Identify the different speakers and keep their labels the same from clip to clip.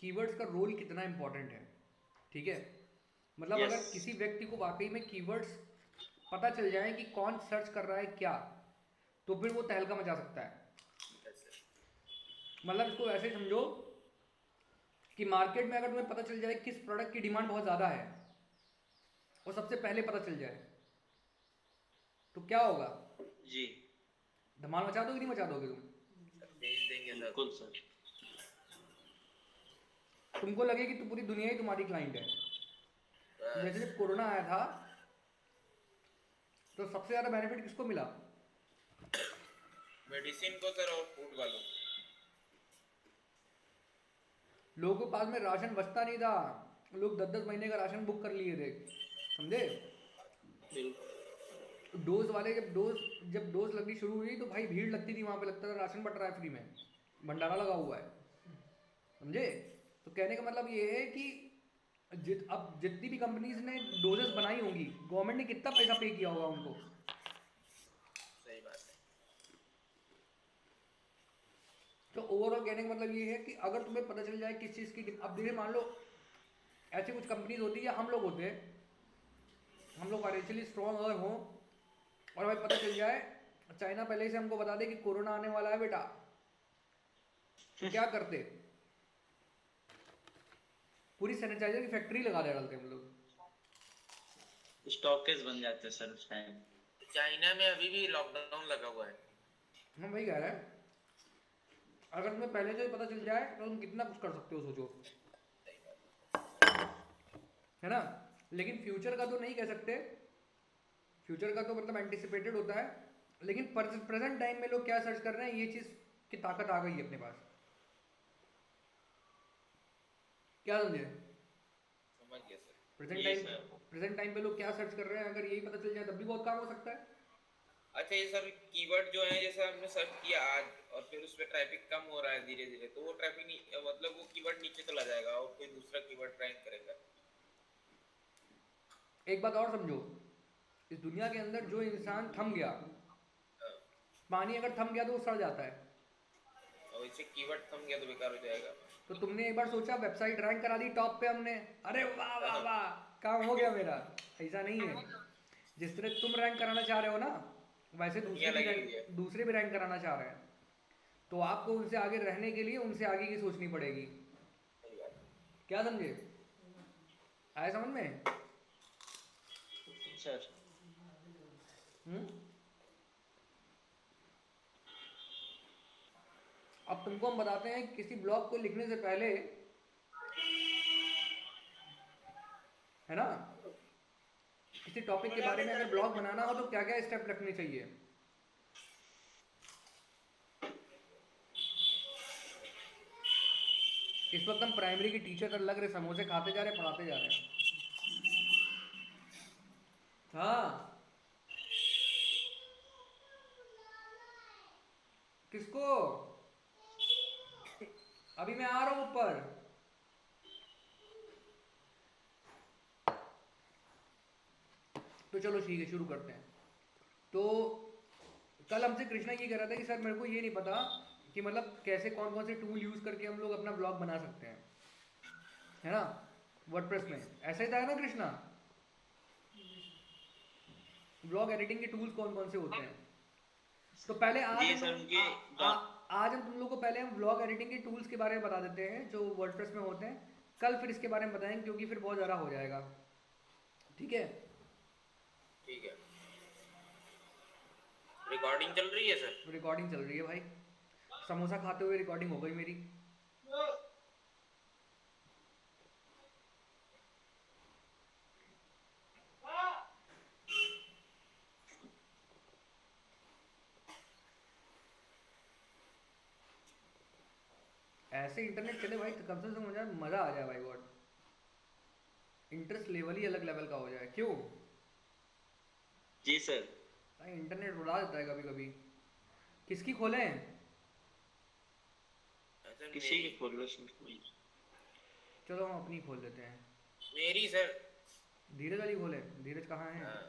Speaker 1: Keywords का role कितना important है, ठीक है। मतलब
Speaker 2: यस।
Speaker 1: अगर किसी व्यक्ति को वाकई में कीवर्ड्स पता चल जाए कि कौन सर्च कर रहा है क्या, तो फिर वो तहलका मचा सकता है। मतलब इसको ऐसे समझो कि मार्केट में अगर तुम्हें पता चल जाए किस प्रोडक्ट की डिमांड बहुत ज़्यादा है और सबसे पहले पता चल जाए, तो क्या होगा?
Speaker 2: जी।
Speaker 1: धमाल मचा दोगे नहीं मचा दोगे तुम?
Speaker 3: भेज देंगे सर।
Speaker 2: बिल्कुल सर।
Speaker 1: तुमको लगे कि पूरी दुनिया ही तुम्हारी क्लाइंट है। जैसे
Speaker 3: बस
Speaker 1: जब कोरोना आया था तो सबसे ज़्यादा बेनिफिट किसको मिला?
Speaker 3: मेडिसिन को सर, और फूड वालों को।
Speaker 1: लोगों के पास में राशन बचता नहीं था, लोग 10-10 महीने का राशन बुक कर लिए थे, समझे।
Speaker 2: बिल्कुल।
Speaker 1: डोज वाले जब डोज लगनी शुरू हुई तो भाई भीड़ लगती थी वहां पे, लगता था राशन बट रहा है फ्री में, भंडारा लगा हुआ है, समझे। तो कहने का मतलब ये है कि अब जितनी भी कंपनीज ने डोजेस बनाई होंगी, गवर्नमेंट ने कितना पैसा पे किया होगा उनको।
Speaker 3: सही बात है।
Speaker 1: तो ओवरऑल कहने का मतलब ये है कि अगर तुम्हें पता चल जाए किस चीज़ की अब देखिए मान लो ऐसी कुछ कंपनीज होती है, हम लोग होते हैं, हम लोग फाइनेंशियली स्ट्रॉन्ग अगर हों और हमें पता चल जाए, चाइना पहले से हमको बता दे कि कोरोना आने वाला है बेटा, तो क्या करते? पूरी सैनिटाइजर की फैक्ट्री लगा दे डालते हम लोग।
Speaker 2: स्टॉकेज बन जाते हैं सर उस टाइम।
Speaker 3: चाइना में अभी भी लॉकडाउन लगा हुआ है।
Speaker 1: हम वही कह रहे हैं, अगर तुम्हें पहले से ही पता चल जाए तो तुम कितना कुछ कर सकते हो, सोचो, है ना। लेकिन फ्यूचर का तो नहीं कह सकते, फ्यूचर का तो मतलब एंटिसिपेटेड होता है, लेकिन प्रेजेंट टाइम में लोग क्या सर्च कर रहे हैं, ये चीज़ की ताकत आ गई है अपने पास, क्या समझे?
Speaker 3: समझ गया सर।
Speaker 1: प्रेजेंट
Speaker 2: जी
Speaker 1: टाइम
Speaker 2: सर।
Speaker 1: प्रेजेंट टाइम पे लोग क्या सर्च कर रहे हैं, अगर यही पता चल जाए तब भी बहुत काम हो सकता है।
Speaker 3: अच्छा ये सर कीवर्ड जो है, जैसे हमने सर्च किया आज और फिर उस पर ट्रैफिक कम हो रहा है धीरे धीरे, तो वो ट्रैफिक मतलब वो कीवर्ड नीचे चला जाएगा और कोई दूसरा कीवर्ड रैंक करेगा।
Speaker 1: एक बात और समझो, इस दुनिया के अंदर जो इंसान थम गया,
Speaker 3: हाँ,
Speaker 1: पानी अगर थम गया तो वो सड़ जाता है।
Speaker 3: और इससे कीवर्ड थम गया तो बेकार हो जाएगा।
Speaker 1: तो तुमने एक बार सोचा वेबसाइट रैंक करा दी टॉप पे हमने, अरे वाह वाह
Speaker 3: हाँ,
Speaker 1: वाह, काम हो गया मेरा। ऐसा नहीं है, जिस तरह तुम रैंक कराना चाह रहे हो ना, वैसे
Speaker 3: दुनिया लगी हुई है।
Speaker 1: दूसरे भी रैंक कराना चाह रहे हैं। तो आपको उनसे आगे रहने के लिए उनसे आगे की सोचनी पड़ेगी,
Speaker 3: सही बात है।
Speaker 1: क्या समझे? आया समझ में?
Speaker 2: सर।
Speaker 1: हम्म। अब तुमको हम बताते हैं किसी ब्लॉग को लिखने से पहले, है ना, किसी टॉपिक के बारे में अगर ब्लॉग बनाना हो तो क्या क्या स्टेप रखने चाहिए। इस वक्त हम प्राइमरी की टीचर कर लग रहे, समोसे खाते जा रहे पढ़ाते जा रहे हैं। हाँ। किसको? अभी मैं आ रहा हूँ ऊपर। तो चलो ठीक है, शुरू करते हैं। तो कल हमसे कृष्णा ये कह रहा था कि सर मेरे को ये नहीं पता कि मतलब कैसे कौन कौन से टूल यूज करके हम लोग अपना ब्लॉग बना सकते हैं, है ना, वर्डप्रेस में। ऐसा ही था ना कृष्णा, ब्लॉग एडिटिंग के टूल्स कौन कौन से होते हैं। तो पहले आज
Speaker 2: जी
Speaker 1: हम
Speaker 2: सर
Speaker 1: लोग
Speaker 2: उनके
Speaker 1: आज हम तुम लोग को पहले हम ब्लॉग एडिटिंग के टूल्स के बारे में बता देते हैं जो वर्डप्रेस में होते हैं। कल फिर इसके बारे में बताएंगे क्योंकि फिर बहुत ज़्यादा हो जाएगा, ठीक है।
Speaker 3: ठीक है। रिकॉर्डिंग चल रही है सर।
Speaker 1: रिकॉर्डिंग चल रही है भाई, समोसा खाते हुए रिकॉर्डिंग हो गई मेरी। ऐसे इंटरनेट चले भाई तो कम से कम मज़ा आ जाए भाई, बहुत इंटरेस्ट लेवल ही अलग लेवल का हो जाए, क्यों
Speaker 2: जी सर।
Speaker 1: भाई? इंटरनेट उड़ा देता है कभी कभी। किसकी खोलें?
Speaker 3: सर
Speaker 2: किसी
Speaker 3: मेरी।
Speaker 2: की खोल लो सर कोई।
Speaker 1: चलो हम अपनी खोल लेते हैं।
Speaker 3: मेरी सर।
Speaker 1: धीरज वाली खोले, धीरज कहाँ है?
Speaker 3: हाँ।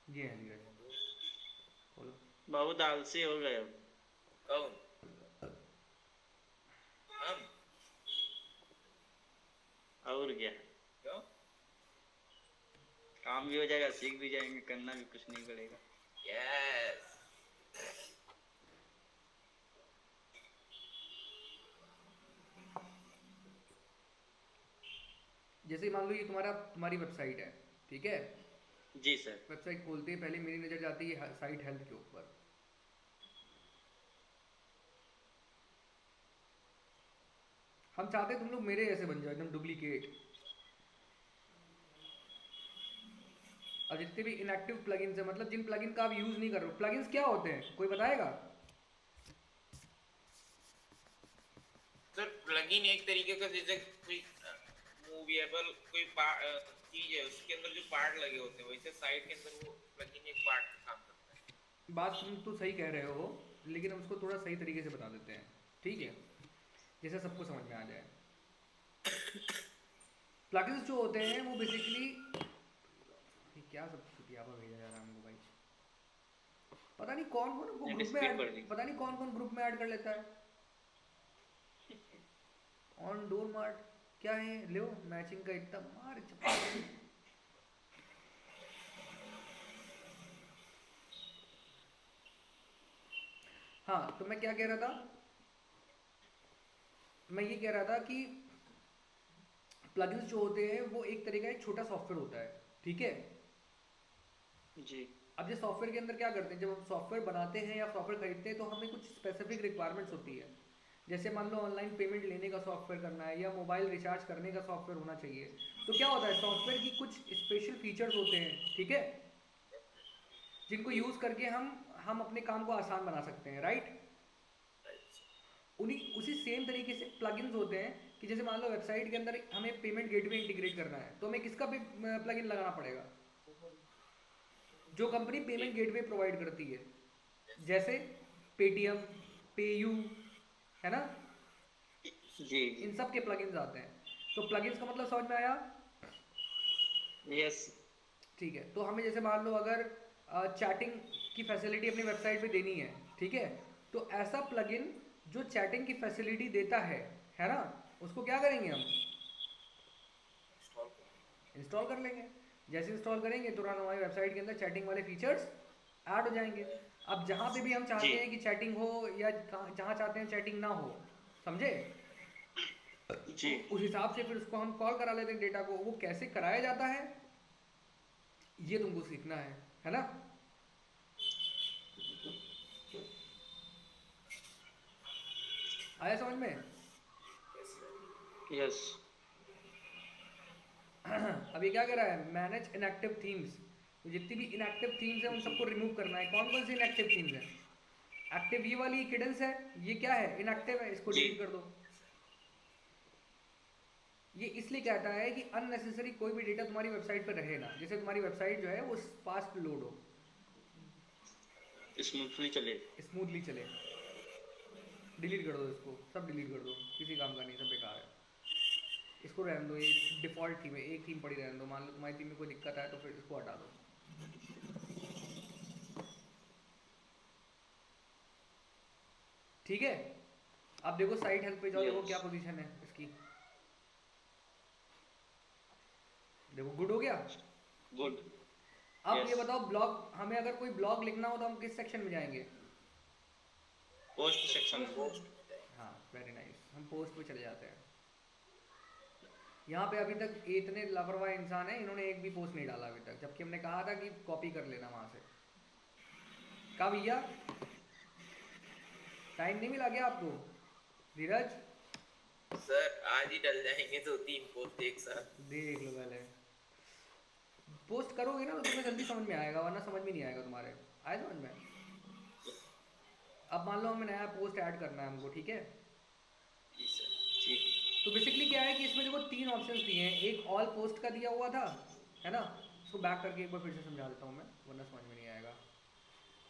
Speaker 1: ये है धीरज, खोलो।
Speaker 2: बहुत आलसी हो गए अब।
Speaker 3: कौन? हम।
Speaker 2: और क्या,
Speaker 3: क्यों?
Speaker 2: काम भी हो जाएगा, सीख भी जाएंगे, करना भी कुछ नहीं पड़ेगा।
Speaker 3: यस।
Speaker 1: जैसे मान लो ये तुम्हारी वेबसाइट है, ठीक है।
Speaker 2: जी सर।
Speaker 1: वेबसाइट खोलते ही पहले मेरी नज़र जाती है साइट हेल्थ के ऊपर। हम चाहते हैं तुम लोग मेरे जैसे बन जाओ, एकदम डुप्लीकेट। और जितने भी इनएक्टिव प्लगइन्स है, मतलब जिन प्लगइन का आप यूज नहीं कर रहे हो। प्लगइन्स क्या होते हैं, कोई बताएगा?
Speaker 3: सर प्लगइन एक तरीके का जैसे कोई मूवेबल कोई चीज है, उसके अंदर जो पार्ट लगे होते हैं, वैसे साइट के अंदर वो प्लगइन एक पार्ट का काम करता है।
Speaker 1: बात तुम तो सही कह रहे हो, लेकिन हम उसको थोड़ा सही तरीके से बता देते हैं, ठीक है, जैसे सबको समझ में आ जाए। प्लगइन्स जो होते हैं वो बेसिकली, क्या सब छुटियापा भेजा जा रहा है हमको भाई। पता नहीं कौन कौन को ग्रुप में
Speaker 2: स्पीड
Speaker 1: ऐड,
Speaker 2: बढ़ गई।
Speaker 1: पता नहीं कौन कौन ग्रुप में ऐड कर लेता है। ऑन डोर मार्ट क्या है, लो मैचिंग का इतना मार चपा। हाँ, तो मैं क्या कह रहा था, मैं ये कह रहा था कि प्लगइन्स जो होते हैं वो एक तरह का एक छोटा सॉफ्टवेयर होता है, ठीक है।
Speaker 2: जी
Speaker 1: अब ये सॉफ्टवेयर के अंदर क्या करते हैं, जब हम सॉफ्टवेयर बनाते हैं या सॉफ्टवेयर खरीदते हैं तो हमें कुछ स्पेसिफिक रिक्वायरमेंट्स होती है। जैसे मान लो ऑनलाइन पेमेंट लेने का सॉफ्टवेयर करना है या मोबाइल रिचार्ज करने का सॉफ्टवेयर होना चाहिए। तो क्या होता है, सॉफ्टवेयर की कुछ स्पेशल फीचर्स होते हैं, ठीक है, जिनको यूज करके हम अपने काम को आसान बना सकते हैं, राइट। उन्हीं उसी सेम तरीके से प्लगइन्स होते हैं कि जैसे मान लो वेबसाइट के अंदर हमें पेमेंट गेटवे इंटीग्रेट करना है, तो हमें किसका प्लगइन लगाना पड़ेगा, जो कंपनी पेमेंट गेटवे प्रोवाइड करती है, जैसे पेटीएम, पेयू, है ना,
Speaker 2: जी
Speaker 1: इन सब के प्लगइन्स आते हैं। तो प्लगइन्स का मतलब समझ में आया?
Speaker 2: यस।
Speaker 1: ठीक है, तो हमें जैसे मान लो अगर चैटिंग की फैसिलिटी अपनी वेबसाइट पे देनी है, ठीक है, तो ऐसा प्लगइन जो चैटिंग की फैसिलिटी देता है ना, उसको क्या करेंगे हम, इंस्टॉल कर लेंगे। जैसे इंस्टॉल करेंगे तुरंत हमारी वेबसाइट के अंदर चैटिंग वाले फीचर्स ऐड हो जाएंगे। अब जहाँ पे भी हम
Speaker 2: जी
Speaker 1: चाहते हैं कि चैटिंग हो या जहाँ चाहते हैं चैटिंग ना हो, समझे,
Speaker 2: जी।
Speaker 1: तो उस हिसाब से फिर उसको हम कॉल करा लेते हैं डेटा को। वो कैसे कराया जाता है ये तुमको सीखना है ना। आया समझ में?
Speaker 2: यस।
Speaker 1: अब ये क्या कह रहा है, मैनेज इनएक्टिव थीम्स। तो जितनी भी इनएक्टिव थीम्स है उन सबको रिमूव करना है। कौन कौन सी इनएक्टिव थीम्स है? एक्टिव ये वाली किडन्स है, ये क्या है, इनएक्टिव है, इसको
Speaker 2: जी
Speaker 1: डिलीट कर दो। ये इसलिए कहता है कि अननेसेसरी कोई भी डेटा तुम्हारी वेबसाइट पर रहे ना, जैसे तुम्हारी वेबसाइट जो है वो फास्ट लोड हो,
Speaker 2: स्मूथली चले।
Speaker 1: स्मूथली चले। डिलीट कर दो इसको, सब डिलीट कर दो, किसी काम का नहीं, सब बेकार है। इसको रहने दो, ये डिफॉल्ट थीम है, एक थीम पड़ी रहने दो। मान लो तुम्हारी थीम में कोई दिक्कत है तो फिर इसको हटा दो। ठीक है, अब देखो साइट हेल्प पे जाओ, देखो क्या
Speaker 2: यस
Speaker 1: पोजीशन है इसकी, देखो गुड हो गया।
Speaker 2: गुड।
Speaker 1: अब ये
Speaker 2: यस।
Speaker 1: बताओ, ब्लॉग, हमें अगर कोई ब्लॉग लिखना हो तो हम किस सेक्शन में जाएंगे?
Speaker 2: पोस्ट सेक्शन में।
Speaker 1: हाँ, वेरी नाइस, हम पोस्ट पे चले जाते हैं। यहाँ पे अभी तक इतने लापरवाह इंसान हैं, इन्होंने एक भी पोस्ट नहीं डाला अभी तक, जबकि हमने कहा था कि कॉपी कर लेना वहाँ से। कहा भैया, टाइम नहीं मिला क्या आपको धीरज?
Speaker 3: सर आज ही डल जाएंगे 2-3 पोस्ट एक साथ।
Speaker 1: देख लो पहले, पोस्ट करोगे ना तो तुम्हें जल्दी समझ में आएगा, वरना समझ में नहीं आएगा तुम्हारे। आए समझ में? अब मान लो हमें नया पोस्ट ऐड करना है हमको, ठीक है।
Speaker 3: जी सर।
Speaker 2: ठीक।
Speaker 1: तो बेसिकली क्या है कि इसमें देखो तीन ऑप्शंस दिए हैं। एक ऑल पोस्ट का दिया हुआ था, है ना, इसको बैक करके एक बार फिर से समझा देता हूँ मैं, वरना समझ में नहीं आएगा।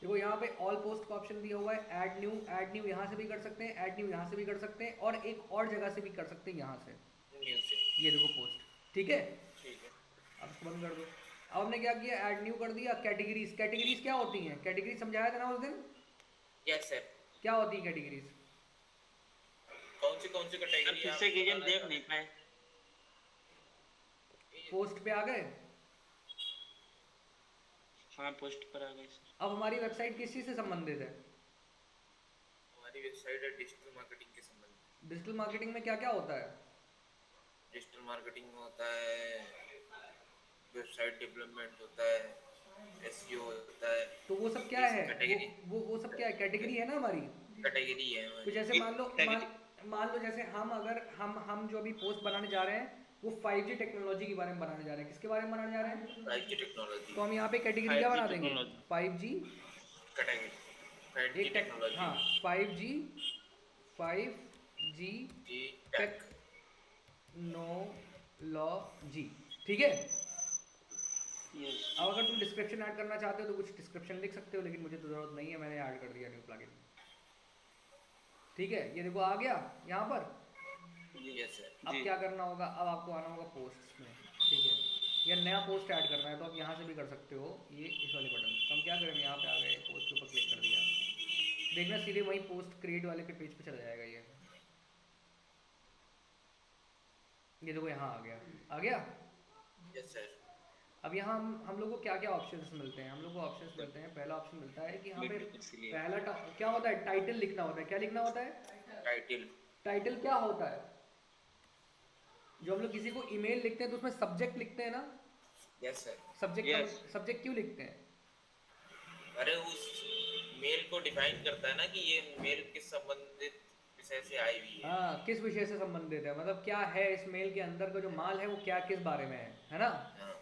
Speaker 1: देखो यहाँ पे ऑल पोस्ट का ऑप्शन दिया हुआ है, ऐड न्यू यहाँ से भी कर सकते हैं, ऐड न्यू यहाँ से भी कर सकते हैं, और एक और जगह से भी कर सकते हैं, यहाँ से।
Speaker 3: न्यू से।
Speaker 1: ये देखो पोस्ट, ठीक है।
Speaker 3: ठीक है।
Speaker 1: अब इसको बंद कर दो। अब हमने क्या किया, ऐड न्यू कर दिया। कैटेगरीज, कैटेगरीज क्या होती हैं? कैटेगरीज समझाया था ना उस दिन,
Speaker 3: यस सर।
Speaker 1: क्या होती है कैटेगरीज?
Speaker 3: कौन सी
Speaker 2: सर
Speaker 3: कैटेगरी
Speaker 2: फिर
Speaker 3: आप
Speaker 2: से कीजिए,
Speaker 3: बताना
Speaker 2: देख
Speaker 3: चाहते
Speaker 2: नहीं पाए।
Speaker 1: पोस्ट पे आ गए।
Speaker 2: हाँ पोस्ट पर आ गए सर।
Speaker 1: अब हमारी वेबसाइट किस चीज़ से संबंधित है?
Speaker 3: हमारी वेबसाइट है डिजिटल मार्केटिंग के संबंध।
Speaker 1: डिजिटल मार्केटिंग में क्या क्या होता है?
Speaker 3: डिजिटल मार्केटिंग में होता है वेबसाइट डेवलपमेंट होता है, एसईओ होता है।
Speaker 1: तो वो सब क्या है?
Speaker 3: कैटेगरी
Speaker 1: वो सब क्या है? कैटेगरी है ना हमारी।
Speaker 3: कैटेगरी है
Speaker 1: तो जैसे
Speaker 3: हमारी।
Speaker 1: मान लो जैसे हम अगर हम जो अभी पोस्ट बनाने जा रहे हैं वो 5G टेक्नोलॉजी के बारे में बनाने जा रहे हैं। किसके बारे में बनाने जा रहे हैं?
Speaker 3: 5G technology.
Speaker 1: तो हम यहाँ पे कैटेगरी क्या
Speaker 2: 5G
Speaker 1: बना देंगे?
Speaker 2: टेक्नोलॉजी।
Speaker 1: 5G
Speaker 3: कैटेगरी 5G
Speaker 1: एक टेक,
Speaker 3: टेक्नोलॉजी।
Speaker 1: हाँ 5G
Speaker 3: जी टेक।
Speaker 1: टेक्नोलॉजी, ठीक है।
Speaker 2: यस।
Speaker 1: अब अगर तुम डिस्क्रिप्शन ऐड करना चाहते हो तो कुछ डिस्क्रिप्शन लिख सकते हो, लेकिन मुझे तो ज़रूरत नहीं है, मैंने ऐड कर दिया न्यू प्लगइन। ठीक है, ये देखो आ गया यहाँ पर।
Speaker 3: Yes sir.
Speaker 1: अब
Speaker 2: जी।
Speaker 1: क्या करना होगा? अब आपको आना होगा पोस्ट्स में, ठीक है। या नया पोस्ट ऐड करना है तो आप यहाँ से भी कर सकते हो, ये इस वाले बटन से। तो हम क्या करेंगे, यहाँ पे आ गए, पोस्ट के ऊपर क्लिक कर दिया, देखना सीधे वही पोस्ट क्रिएट वाले के पेज पे चला जाएगा। ये देखो यहाँ आ गया, आ गया।
Speaker 3: Yes sir.
Speaker 1: अब यहाँ हम लोग को क्या क्या ऑप्शंस मिलते हैं? हम लोग को ऑप्शंस मिलते हैं, पहला ऑप्शन मिलता है कि यहाँ पे
Speaker 2: इसलिए
Speaker 1: क्या होता है, टाइटल लिखना होता है। क्या लिखना होता है?
Speaker 3: टाइटल।
Speaker 1: टाइटल क्या होता है? जो हम लोग किसी को ईमेल लिखते हैं तो उसमें सब्जेक्ट लिखते हैं ना।
Speaker 3: Yes sir.
Speaker 2: Yes.
Speaker 1: सब्जेक्ट क्यों लिखते हैं?
Speaker 3: अरे उस मेल को डिफाइन करता है ना कि ये मेल किस संबंधित विषय से आई हुई है।
Speaker 1: हाँ, किस विषय से संबंधित है, मतलब क्या है इस मेल के अंदर का जो माल है वो क्या किस बारे में है ना।
Speaker 3: हाँ,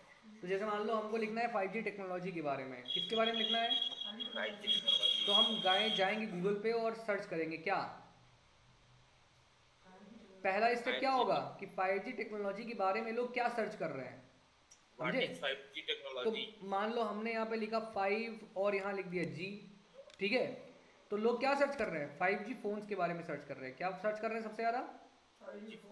Speaker 1: तो जैसे मान लो हमको लिखना है 5G टेक्नोलॉजी के बारे में, किसके बारे में लिखना है?
Speaker 3: 5G technology.
Speaker 1: तो हम जाएंगे गूगल पे और सर्च करेंगे क्या। पहला स्टेप क्या
Speaker 2: 5G
Speaker 1: होगा कि 5G टेक्नोलॉजी के बारे में लोग क्या सर्च कर रहे हैं,
Speaker 3: व्हाट
Speaker 1: समझे।
Speaker 3: इज 5G
Speaker 1: तो
Speaker 3: टेक्नोलॉजी।
Speaker 1: मान लो हमने यहाँ पे लिखा 5 और यहाँ लिख दिया G, ठीक है। तो लोग क्या सर्च कर रहे हैं? 5G फोन्स के बारे में सर्च कर रहे हैं। क्या सर्च कर रहे हैं सबसे ज़्यादा?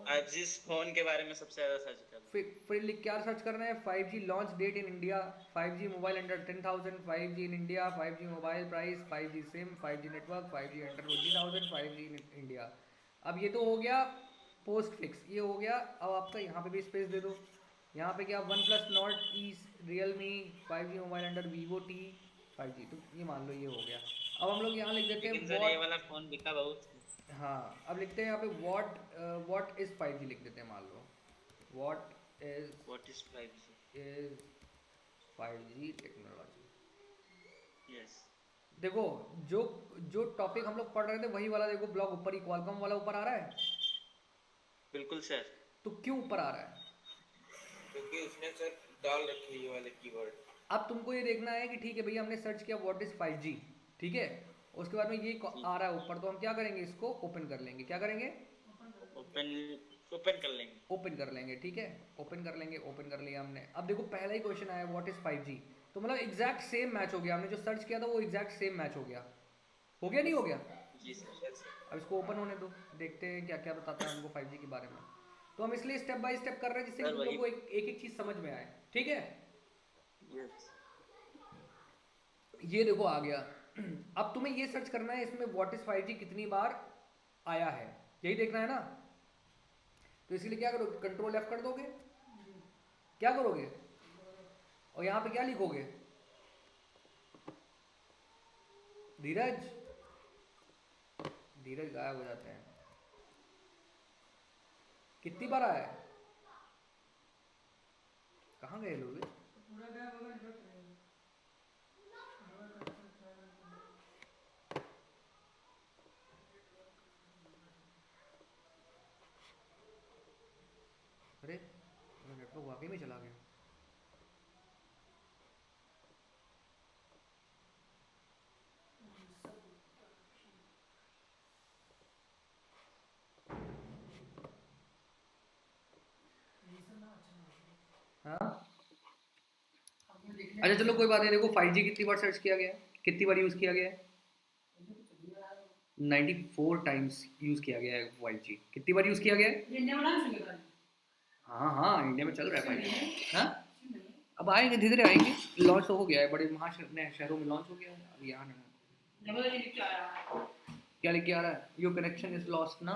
Speaker 2: आज जिस फोन के बारे में सबसे ज्यादा सर्च कर रहे
Speaker 1: फिर लिख क्या सर्च कर रहे हैं? 5G launch date in India, 5G mobile under 10,000, 5G in India, 5G mobile price, 5G SIM, 5G network, 5G under 20,000, 5G in India. अब ये तो हो गया पोस्ट फिक्स, ये हो गया। अब आपका यहाँ पे भी स्पेस दे दो। यहाँ पे क्या, OnePlus Nord E, Realme, 5G mobile under Vivo T 5G। तो ये मान लो ये हो गया। अब हम लोग यहाँ लिख देते
Speaker 2: लेकिन
Speaker 1: हैं
Speaker 2: सर ये वाला फोन बिका बहुत।
Speaker 1: हाँ, अब लिखते हैं यहाँ पे व्हाट इज 5G लिख देते हैं। मान लो what is 5G technology.
Speaker 2: Yes.
Speaker 1: देखो जो जो टॉपिक हम लोग पढ़ रहे थे वही वाला देखो ब्लॉग ऊपर ही क्वालकॉम वाला ऊपर आ रहा है।
Speaker 2: बिल्कुल सर।
Speaker 1: तो क्यों ऊपर आ रहा है?
Speaker 3: क्योंकि उसने सर डाल रखे ये वाले कीवर्ड।
Speaker 1: अब तुमको ये देखना है कि ठीक है भैया हमने सर्च किया व्हाट इज 5G, ठीक है। उसके बाद में ये आ रहा है ऊपर, तो हम क्या करेंगे, इसको ओपन कर लेंगे। क्या करेंगे?
Speaker 2: ओपन कर लेंगे।
Speaker 1: ओपन कर लेंगे, ठीक है। ओपन कर लेंगे, ओपन कर लिया हमने। अब देखो पहला ही क्वेश्चन आया व्हाट इज 5G, तो मतलब एग्जैक्ट सेम मैच हो गया। हमने जो सर्च किया था वो एग्जैक्ट सेम मैच हो गया। हो गया नहीं हो गया?
Speaker 2: जी सर।
Speaker 3: Yes sir.
Speaker 1: अब इसको ओपन होने दो, देखते हैं क्या क्या बताता है हमको 5G के बारे में। तो हम इसलिए स्टेप बाय स्टेप कर रहे हैं जिससे कि
Speaker 2: सर,
Speaker 1: तुम लोग
Speaker 2: वही-
Speaker 1: को एक एक चीज समझ में आए, ठीक है।
Speaker 2: यस।
Speaker 1: ये देखो आ गया। अब तुम्हें ये सर्च करना है इसमें व्हाट इज 5G कितनी बार आया है, यही देखना है ना। तो इसीलिए क्या करोगे, कंट्रोल F कर दोगे। क्या करोगे और यहाँ पे क्या लिखोगे? धीरज, धीरज गायब हो जाते हैं। कितनी बार आया है? कहाँ गए लोग? अरे मेरा नेटवर्क वाकई में चला गया। हाँ अच्छा चलो कोई बात नहीं। देखो 5G कितनी बार सर्च किया गया है, कितनी बार यूज़ किया गया है? 94 टाइम्स यूज़ किया गया है 5G। कितनी बार यूज़ किया गया है? हाँ हाँ, इंडिया में चल रहा है 5G। हाँ अब आएंगे, धीरे धीरे आएंगे। लॉन्च तो हो गया है, बड़े शहरों में लॉन्च हो गया है। अब यहाँ क्या लिख के आ रहा है? योर कनेक्शन इज लॉस्ट ना।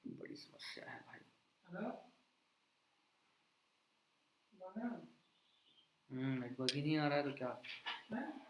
Speaker 1: बड़ी समस्या है भाई। नेटवर्क ही नहीं आ रहा है तो क्या।